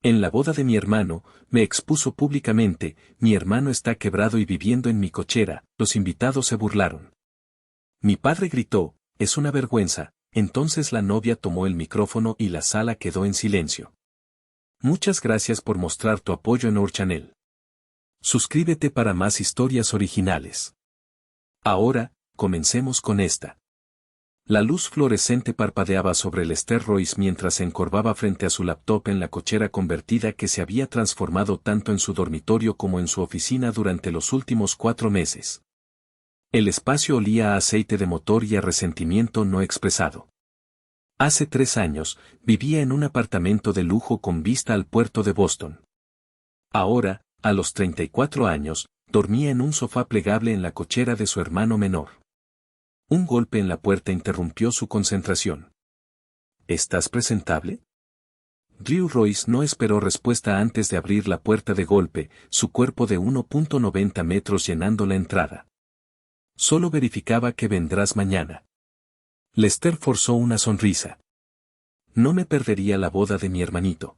En la boda de mi hermano, me expuso públicamente, mi hermano está quebrado y viviendo en mi cochera, los invitados se burlaron. Mi padre gritó, es una vergüenza, entonces la novia tomó el micrófono y la sala quedó en silencio. Muchas gracias por mostrar tu apoyo en Our Channel. Suscríbete para más historias originales. Ahora, comencemos con esta. La luz fluorescente parpadeaba sobre Lester Royce mientras se encorvaba frente a su laptop en la cochera convertida que se había transformado tanto en su dormitorio como en su oficina durante los últimos 4 meses. El espacio olía a aceite de motor y a resentimiento no expresado. Hace 3 años, vivía en un apartamento de lujo con vista al puerto de Boston. Ahora, a los 34 años, dormía en un sofá plegable en la cochera de su hermano menor. Un golpe en la puerta interrumpió su concentración. ¿Estás presentable? Drew Royce no esperó respuesta antes de abrir la puerta de golpe, su cuerpo de 1.90 metros llenando la entrada. Solo verificaba que vendrás mañana. Lester forzó una sonrisa. No me perdería la boda de mi hermanito.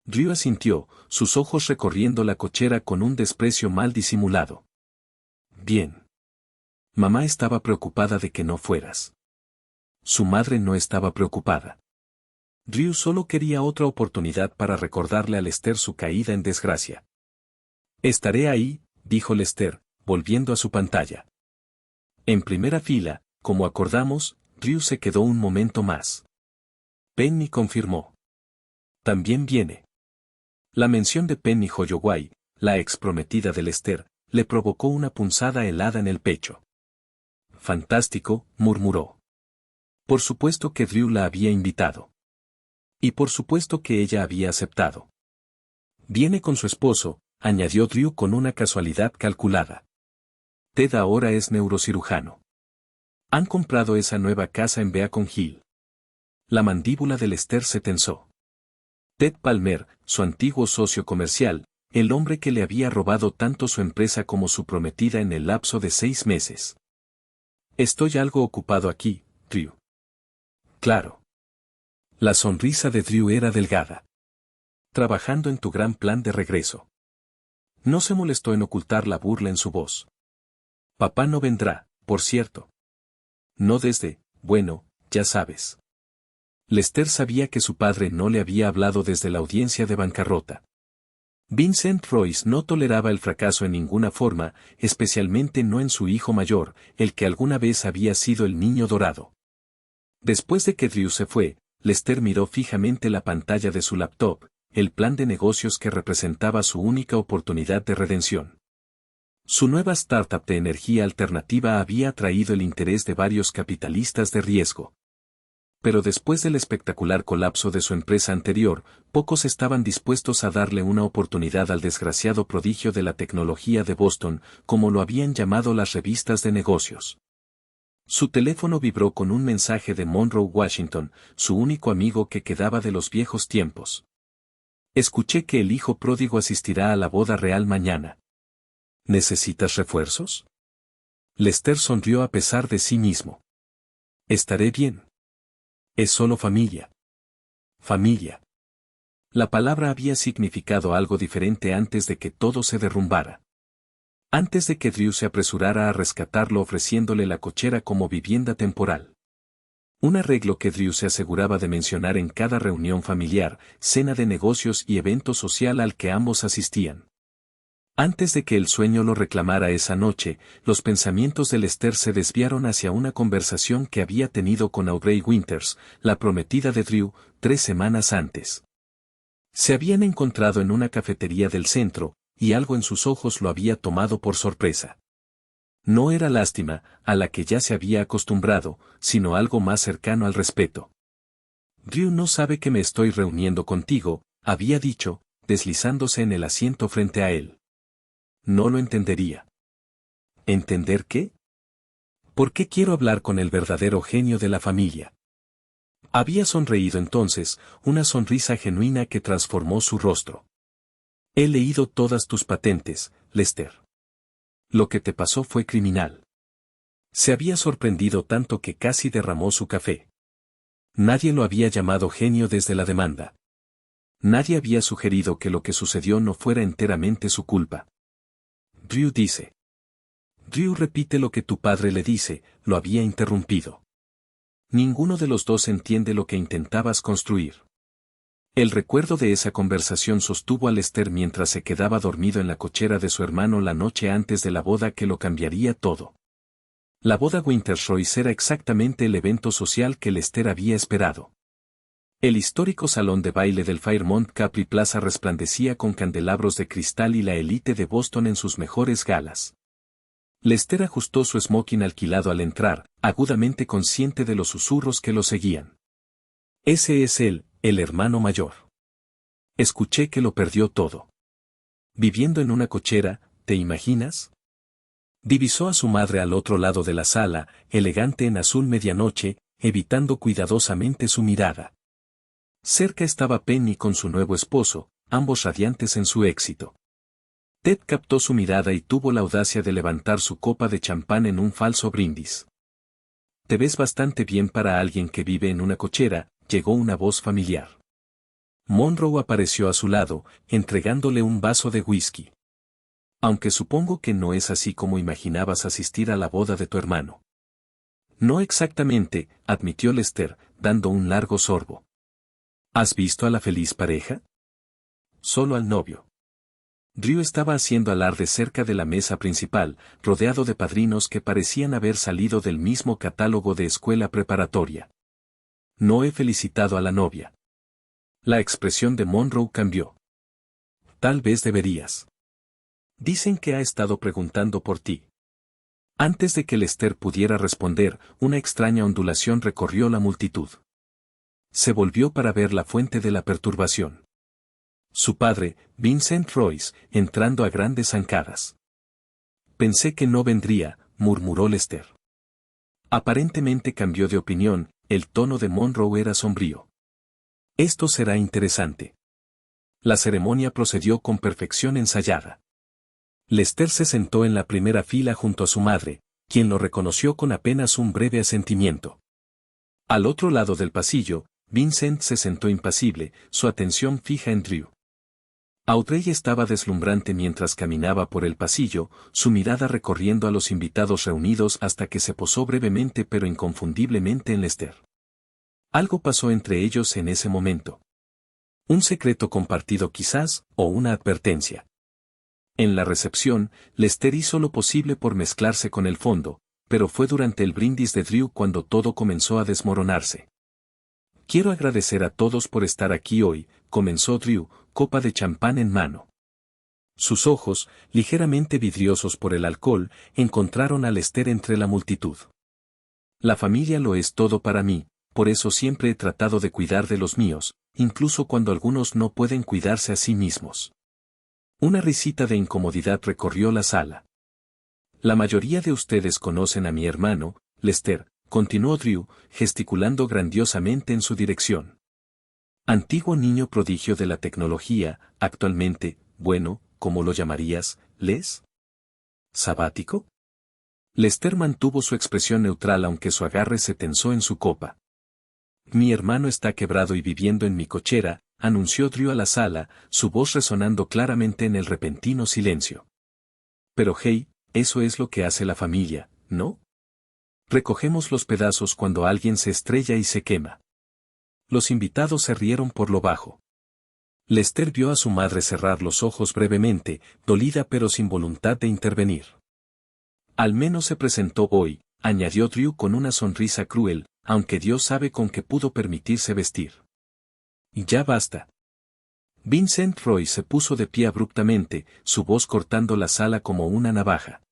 Drew asintió, sus ojos recorriendo la cochera con un desprecio mal disimulado. Bien. Mamá estaba preocupada de que no fueras. Su madre no estaba preocupada. Drew solo quería otra oportunidad para recordarle a Lester su caída en desgracia. Estaré ahí, dijo Lester, volviendo a su pantalla. En primera fila, como acordamos, Drew se quedó un momento más. Penny confirmó. También viene. La mención de Penny Holloway, la ex prometida de Lester, le provocó una punzada helada en el pecho. Fantástico, murmuró. Por supuesto que Drew la había invitado. Y por supuesto que ella había aceptado. Viene con su esposo, añadió Drew con una casualidad calculada. Ted ahora es neurocirujano. Han comprado esa nueva casa en Beacon Hill. La mandíbula de Lester se tensó. Ted Palmer, su antiguo socio comercial, el hombre que le había robado tanto su empresa como su prometida en el lapso de 6 meses. Estoy algo ocupado aquí, Drew. Claro. La sonrisa de Drew era delgada. Trabajando en tu gran plan de regreso. No se molestó en ocultar la burla en su voz. Papá no vendrá, por cierto. No desde, bueno, ya sabes. Lester sabía que su padre no le había hablado desde la audiencia de bancarrota. Vincent Royce no toleraba el fracaso en ninguna forma, especialmente no en su hijo mayor, el que alguna vez había sido el niño dorado. Después de que Drew se fue, Lester miró fijamente la pantalla de su laptop, el plan de negocios que representaba su única oportunidad de redención. Su nueva startup de energía alternativa había atraído el interés de varios capitalistas de riesgo. Pero después del espectacular colapso de su empresa anterior, pocos estaban dispuestos a darle una oportunidad al desgraciado prodigio de la tecnología de Boston, como lo habían llamado las revistas de negocios. Su teléfono vibró con un mensaje de Monroe Washington, su único amigo que quedaba de los viejos tiempos. Escuché que el hijo pródigo asistirá a la boda real mañana. ¿Necesitas refuerzos? Lester sonrió a pesar de sí mismo. Estaré bien. Es solo familia. Familia. La palabra había significado algo diferente antes de que todo se derrumbara. Antes de que Drew se apresurara a rescatarlo ofreciéndole la cochera como vivienda temporal. Un arreglo que Drew se aseguraba de mencionar en cada reunión familiar, cena de negocios y evento social al que ambos asistían. Antes de que el sueño lo reclamara esa noche, los pensamientos de Lester se desviaron hacia una conversación que había tenido con Audrey Winters, la prometida de Drew, 3 semanas antes. Se habían encontrado en una cafetería del centro, y algo en sus ojos lo había tomado por sorpresa. No era lástima, a la que ya se había acostumbrado, sino algo más cercano al respeto. Drew no sabe que me estoy reuniendo contigo, había dicho, deslizándose en el asiento frente a él. No lo entendería. ¿Entender qué? ¿Por qué quiero hablar con el verdadero genio de la familia? Había sonreído entonces, una sonrisa genuina que transformó su rostro. He leído todas tus patentes, Lester. Lo que te pasó fue criminal. Se había sorprendido tanto que casi derramó su café. Nadie lo había llamado genio desde la demanda. Nadie había sugerido que lo que sucedió no fuera enteramente su culpa. Drew dice. Drew repite lo que tu padre le dice, lo había interrumpido. Ninguno de los dos entiende lo que intentabas construir. El recuerdo de esa conversación sostuvo a Lester mientras se quedaba dormido en la cochera de su hermano la noche antes de la boda que lo cambiaría todo. La boda Wintersroyce era exactamente el evento social que Lester había esperado. El histórico salón de baile del Fairmont Capri Plaza resplandecía con candelabros de cristal y la élite de Boston en sus mejores galas. Lester ajustó su smoking alquilado al entrar, agudamente consciente de los susurros que lo seguían. Ese es él, el hermano mayor. Escuché que lo perdió todo. Viviendo en una cochera, ¿te imaginas? Divisó a su madre al otro lado de la sala, elegante en azul medianoche, evitando cuidadosamente su mirada. Cerca estaba Penny con su nuevo esposo, ambos radiantes en su éxito. Ted captó su mirada y tuvo la audacia de levantar su copa de champán en un falso brindis. Te ves bastante bien para alguien que vive en una cochera, llegó una voz familiar. Monroe apareció a su lado, entregándole un vaso de whisky. Aunque supongo que no es así como imaginabas asistir a la boda de tu hermano. No exactamente, admitió Lester, dando un largo sorbo. ¿Has visto a la feliz pareja? Solo al novio. Drew estaba haciendo alarde cerca de la mesa principal, rodeado de padrinos que parecían haber salido del mismo catálogo de escuela preparatoria. No he felicitado a la novia. La expresión de Monroe cambió. Tal vez deberías. Dicen que ha estado preguntando por ti. Antes de que Lester pudiera responder, una extraña ondulación recorrió la multitud. Se volvió para ver la fuente de la perturbación. Su padre, Vincent Royce, entrando a grandes zancadas. Pensé que no vendría, murmuró Lester. Aparentemente cambió de opinión, el tono de Monroe era sombrío. Esto será interesante. La ceremonia procedió con perfección ensayada. Lester se sentó en la primera fila junto a su madre, quien lo reconoció con apenas un breve asentimiento. Al otro lado del pasillo, Vincent se sentó impasible, su atención fija en Drew. Audrey estaba deslumbrante mientras caminaba por el pasillo, su mirada recorriendo a los invitados reunidos hasta que se posó brevemente pero inconfundiblemente en Lester. Algo pasó entre ellos en ese momento. Un secreto compartido quizás, o una advertencia. En la recepción, Lester hizo lo posible por mezclarse con el fondo, pero fue durante el brindis de Drew cuando todo comenzó a desmoronarse. Quiero agradecer a todos por estar aquí hoy, comenzó Drew, copa de champán en mano. Sus ojos, ligeramente vidriosos por el alcohol, encontraron a Lester entre la multitud. La familia lo es todo para mí, por eso siempre he tratado de cuidar de los míos, incluso cuando algunos no pueden cuidarse a sí mismos. Una risita de incomodidad recorrió la sala. La mayoría de ustedes conocen a mi hermano, Lester, continuó Drew, gesticulando grandiosamente en su dirección. Antiguo niño prodigio de la tecnología, actualmente, bueno, ¿cómo lo llamarías, Les? ¿Sabático? Lester mantuvo su expresión neutral aunque su agarre se tensó en su copa. Mi hermano está quebrado y viviendo en mi cochera, anunció Drew a la sala, su voz resonando claramente en el repentino silencio. Pero hey, eso es lo que hace la familia, ¿no? Recogemos los pedazos cuando alguien se estrella y se quema. Los invitados se rieron por lo bajo. Lester vio a su madre cerrar los ojos brevemente, dolida pero sin voluntad de intervenir. Al menos se presentó hoy, añadió Drew con una sonrisa cruel, aunque Dios sabe con qué pudo permitirse vestir. Y ya basta. Vincent Roy se puso de pie abruptamente, su voz cortando la sala como una navaja.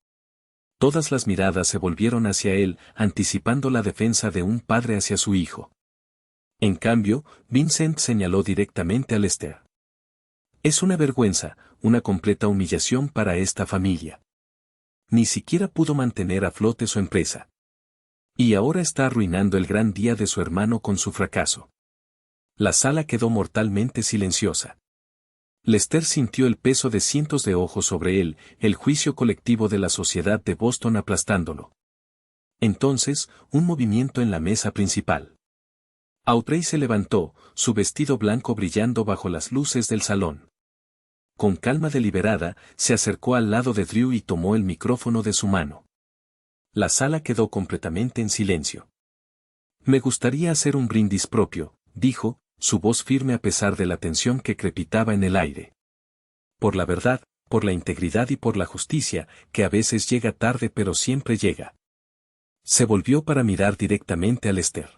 Todas las miradas se volvieron hacia él, anticipando la defensa de un padre hacia su hijo. En cambio, Vincent señaló directamente a Lester. Es una vergüenza, una completa humillación para esta familia. Ni siquiera pudo mantener a flote su empresa. Y ahora está arruinando el gran día de su hermano con su fracaso. La sala quedó mortalmente silenciosa. Lester sintió el peso de cientos de ojos sobre él, el juicio colectivo de la sociedad de Boston aplastándolo. Entonces, un movimiento en la mesa principal. Audrey se levantó, su vestido blanco brillando bajo las luces del salón. Con calma deliberada, se acercó al lado de Drew y tomó el micrófono de su mano. La sala quedó completamente en silencio. Me gustaría hacer un brindis propio, dijo, su voz firme a pesar de la tensión que crepitaba en el aire. Por la verdad, por la integridad y por la justicia, que a veces llega tarde pero siempre llega. Se volvió para mirar directamente a Lester.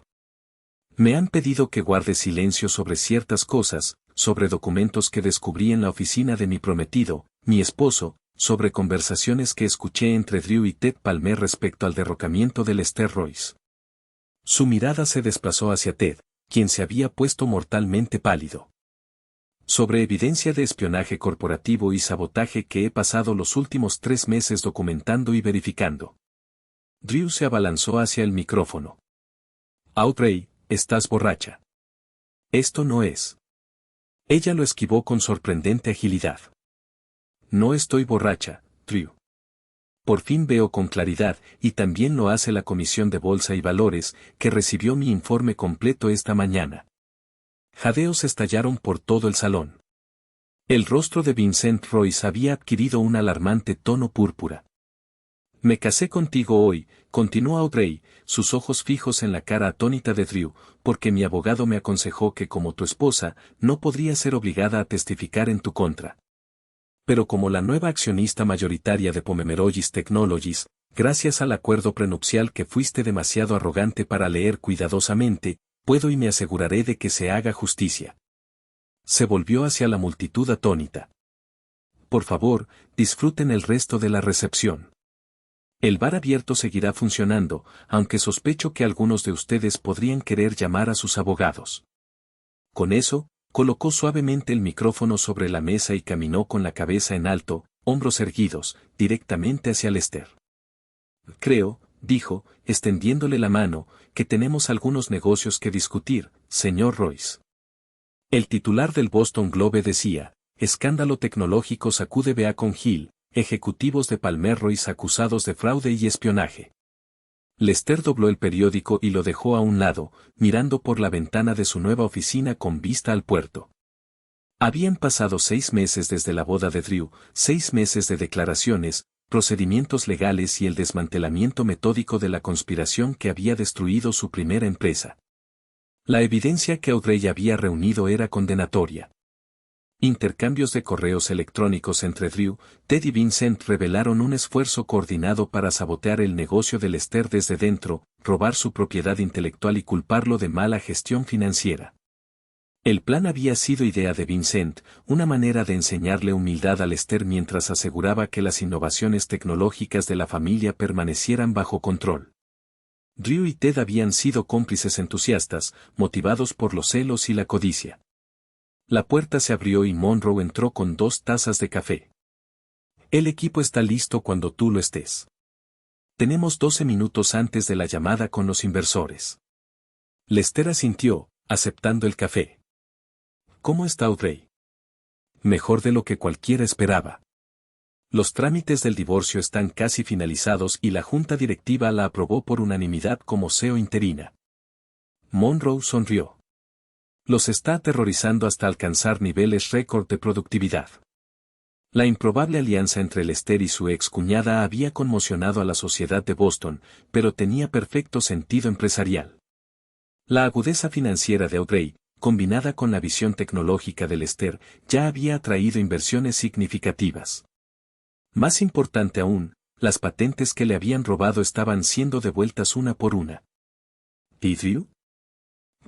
Me han pedido que guarde silencio sobre ciertas cosas, sobre documentos que descubrí en la oficina de mi prometido, mi esposo, sobre conversaciones que escuché entre Drew y Ted Palmer respecto al derrocamiento de Lester Royce. Su mirada se desplazó hacia Ted, quien se había puesto mortalmente pálido. Sobre evidencia de espionaje corporativo y sabotaje que he pasado los últimos 3 meses documentando y verificando. Drew se abalanzó hacia el micrófono. Audrey, estás borracha. Esto no es. Ella lo esquivó con sorprendente agilidad. No estoy borracha, Drew. Por fin veo con claridad, y también lo hace la Comisión de Bolsa y Valores, que recibió mi informe completo esta mañana. Jadeos estallaron por todo el salón. El rostro de Vincent Royce había adquirido un alarmante tono púrpura. Me casé contigo hoy, continuó Audrey, sus ojos fijos en la cara atónita de Drew, porque mi abogado me aconsejó que como tu esposa, no podría ser obligada a testificar en tu contra. Pero como la nueva accionista mayoritaria de Pomeroyis Technologies, gracias al acuerdo prenupcial que fuiste demasiado arrogante para leer cuidadosamente, puedo y me aseguraré de que se haga justicia. Se volvió hacia la multitud atónita. Por favor, disfruten el resto de la recepción. El bar abierto seguirá funcionando, aunque sospecho que algunos de ustedes podrían querer llamar a sus abogados. Con eso, colocó suavemente el micrófono sobre la mesa y caminó con la cabeza en alto, hombros erguidos, directamente hacia Lester. Creo, dijo, extendiéndole la mano, que tenemos algunos negocios que discutir, señor Royce. El titular del Boston Globe decía, escándalo tecnológico sacude Beacon Hill, ejecutivos de Palmer Royce acusados de fraude y espionaje. Lester dobló el periódico y lo dejó a un lado, mirando por la ventana de su nueva oficina con vista al puerto. Habían pasado 6 meses desde la boda de Drew, 6 meses de declaraciones, procedimientos legales y el desmantelamiento metódico de la conspiración que había destruido su primera empresa. La evidencia que Audrey había reunido era condenatoria. Intercambios de correos electrónicos entre Drew, Ted y Vincent revelaron un esfuerzo coordinado para sabotear el negocio de Lester desde dentro, robar su propiedad intelectual y culparlo de mala gestión financiera. El plan había sido idea de Vincent, una manera de enseñarle humildad a Lester mientras aseguraba que las innovaciones tecnológicas de la familia permanecieran bajo control. Drew y Ted habían sido cómplices entusiastas, motivados por los celos y la codicia. La puerta se abrió y Monroe entró con 2 tazas de café. El equipo está listo cuando tú lo estés. Tenemos 12 minutos antes de la llamada con los inversores. Lester asintió, aceptando el café. ¿Cómo está Audrey? Mejor de lo que cualquiera esperaba. Los trámites del divorcio están casi finalizados y la junta directiva la aprobó por unanimidad como CEO interina. Monroe sonrió. Los está aterrorizando hasta alcanzar niveles récord de productividad. La improbable alianza entre Lester y su ex cuñada había conmocionado a la sociedad de Boston, pero tenía perfecto sentido empresarial. La agudeza financiera de Audrey, combinada con la visión tecnológica de Lester, ya había atraído inversiones significativas. Más importante aún, las patentes que le habían robado estaban siendo devueltas una por una. ¿Y Drew?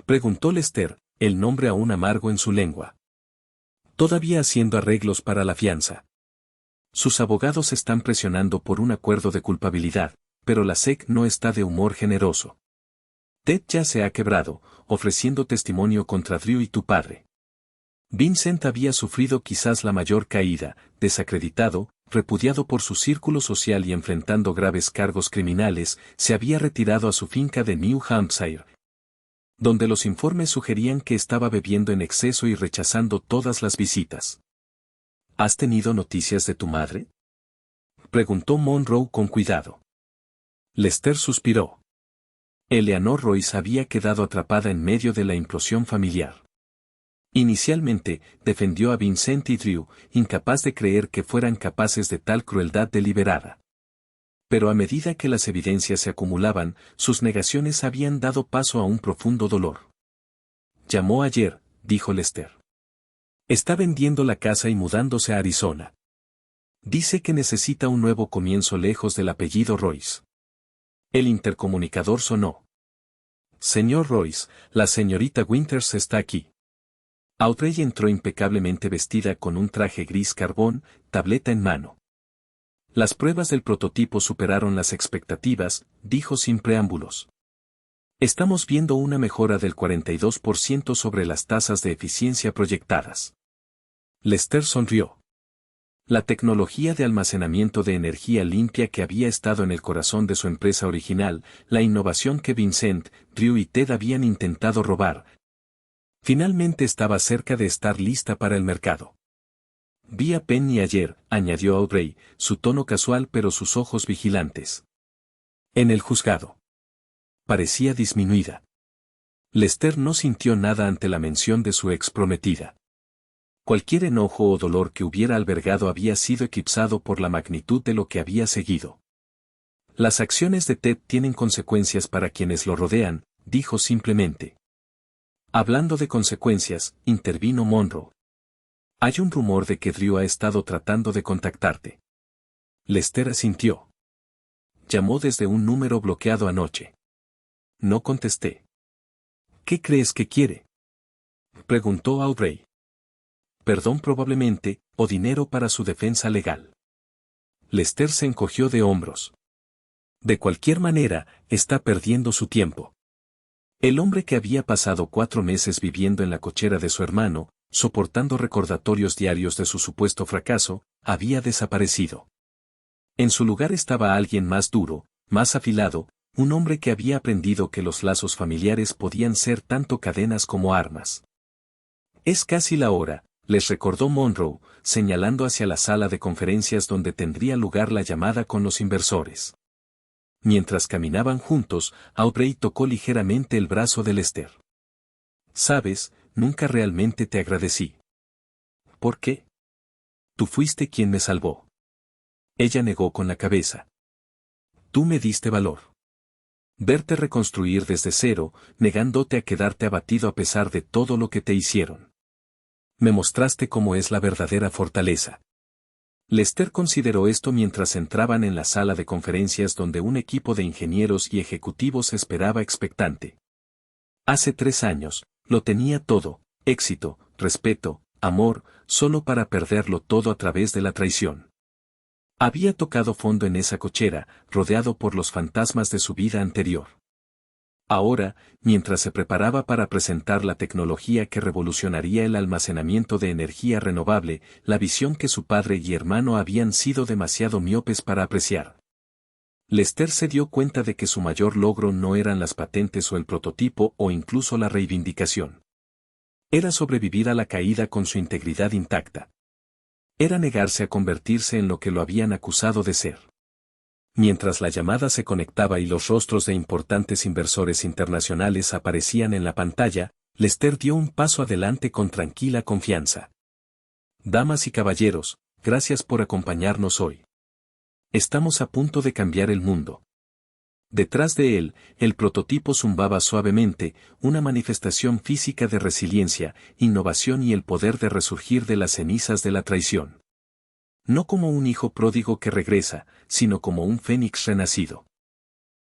Preguntó Lester, el nombre aún amargo en su lengua. Todavía haciendo arreglos para la fianza. Sus abogados están presionando por un acuerdo de culpabilidad, pero la SEC no está de humor generoso. Ted ya se ha quebrado, ofreciendo testimonio contra Drew y tu padre. Vincent había sufrido quizás la mayor caída, desacreditado, repudiado por su círculo social y enfrentando graves cargos criminales, se había retirado a su finca de New Hampshire, donde los informes sugerían que estaba bebiendo en exceso y rechazando todas las visitas. ¿Has tenido noticias de tu madre? Preguntó Monroe con cuidado. Lester suspiró. Eleanor Royce había quedado atrapada en medio de la implosión familiar. Inicialmente, defendió a Vincent y Drew, incapaz de creer que fueran capaces de tal crueldad deliberada. Pero a medida que las evidencias se acumulaban, sus negaciones habían dado paso a un profundo dolor. Llamó ayer, dijo Lester. Está vendiendo la casa y mudándose a Arizona. Dice que necesita un nuevo comienzo lejos del apellido Royce. El intercomunicador sonó. Señor Royce, la señorita Winters está aquí. Audrey entró impecablemente vestida con un traje gris carbón, tableta en mano. Las pruebas del prototipo superaron las expectativas, dijo sin preámbulos. Estamos viendo una mejora del 42% sobre las tasas de eficiencia proyectadas. Lester sonrió. La tecnología de almacenamiento de energía limpia que había estado en el corazón de su empresa original, la innovación que Vincent, Drew y Ted habían intentado robar, finalmente estaba cerca de estar lista para el mercado. Vi a Penny ayer, añadió Audrey, su tono casual pero sus ojos vigilantes. En el juzgado. Parecía disminuida. Lester no sintió nada ante la mención de su ex prometida. Cualquier enojo o dolor que hubiera albergado había sido eclipsado por la magnitud de lo que había seguido. Las acciones de Ted tienen consecuencias para quienes lo rodean, dijo simplemente. Hablando de consecuencias, intervino Monroe. Hay un rumor de que Drew ha estado tratando de contactarte. Lester asintió. Llamó desde un número bloqueado anoche. No contesté. ¿Qué crees que quiere? Preguntó Audrey. Perdón probablemente, o dinero para su defensa legal. Lester se encogió de hombros. De cualquier manera, está perdiendo su tiempo. El hombre que había pasado 4 meses viviendo en la cochera de su hermano, soportando recordatorios diarios de su supuesto fracaso, había desaparecido. En su lugar estaba alguien más duro, más afilado, un hombre que había aprendido que los lazos familiares podían ser tanto cadenas como armas. Es casi la hora, les recordó Monroe, señalando hacia la sala de conferencias donde tendría lugar la llamada con los inversores. Mientras caminaban juntos, Audrey tocó ligeramente el brazo de Lester. Sabes, nunca realmente te agradecí. ¿Por qué? Tú fuiste quien me salvó. Ella negó con la cabeza. Tú me diste valor. Verte reconstruir desde cero, negándote a quedarte abatido a pesar de todo lo que te hicieron. Me mostraste cómo es la verdadera fortaleza. Lester consideró esto mientras entraban en la sala de conferencias donde un equipo de ingenieros y ejecutivos esperaba expectante. Hace 3 años, lo tenía todo, éxito, respeto, amor, solo para perderlo todo a través de la traición. Había tocado fondo en esa cochera, rodeado por los fantasmas de su vida anterior. Ahora, mientras se preparaba para presentar la tecnología que revolucionaría el almacenamiento de energía renovable, la visión que su padre y hermano habían sido demasiado miopes para apreciar. Lester se dio cuenta de que su mayor logro no eran las patentes o el prototipo o incluso la reivindicación. Era sobrevivir a la caída con su integridad intacta. Era negarse a convertirse en lo que lo habían acusado de ser. Mientras la llamada se conectaba y los rostros de importantes inversores internacionales aparecían en la pantalla, Lester dio un paso adelante con tranquila confianza. Damas y caballeros, gracias por acompañarnos hoy. Estamos a punto de cambiar el mundo. Detrás de él, el prototipo zumbaba suavemente, una manifestación física de resiliencia, innovación y el poder de resurgir de las cenizas de la traición. No como un hijo pródigo que regresa, sino como un fénix renacido.